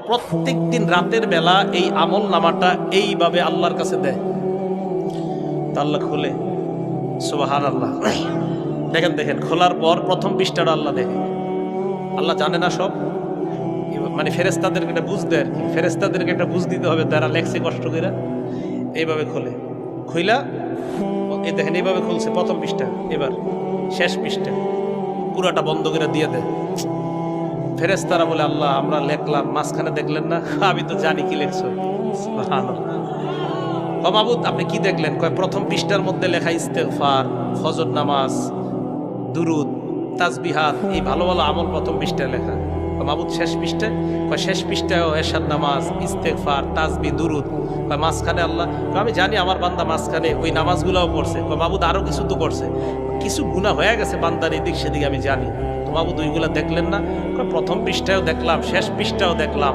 প্রত্যেক দিন রাতের বেলা এই আমল নামাটা এইভাবে আল্লাহর কাছে দেয়, তা আল্লাহ খুলে, সুবহানাল্লাহ। দেখেন দেখেন, খোলার পর প্রথম পৃষ্ঠাটা আল্লাহ দেখে। আল্লাহ জানে না সব, মানে ফেরেশতাদেরকে এটা বুঝ দেয় আর কি, ফেরেশতাদেরকে এটা বুঝ দিতে হবে, তারা লেখছে কষ্ট করে। এইভাবে খোলে, খুইলা এই দেখেন এইভাবে খুলছে প্রথম পৃষ্ঠা, এবার শেষ পৃষ্ঠা পুরাটা বন্ধ করে দিয়ে দেয়। ফেরেশতারা বলে, আল্লাহ আমরা লেখলাম, মাঝখানে দেখলেন না? আমি তো জানি কি লেখছো। সুবহানাল্লাহ। ও মাবুদ আপনি কি দেখলেন? কয় প্রথম পৃষ্ঠার মধ্যে লেখা ইস্তেগফার, ফজর নামাজ, দুরুদ, তাসবিহাত, এই ভালো ভালো আমল প্রথম পৃষ্ঠায় লেখা। মাবুদ শেষ পৃষ্ঠায়? কয় শেষ পৃষ্ঠায়ও এরশাদ নামাজ, ইস্তেগফার, তাসবিহ, দুরুদ। কয় মাঝখানে আল্লাহ? কয় আমি জানি আমার বান্দা মাঝখানে ওই নামাজগুলোও পড়ছে। কয় মাবুদ আরো কিছু তো করছে, কিছু গুনাহ হয়ে গেছে বান্দার এদিক সেদিক আমি জানি, তো মাবুদ ওইগুলা দেখলেন না? কয় প্রথম পৃষ্ঠায়ও দেখলাম, শেষ পৃষ্ঠাও দেখলাম।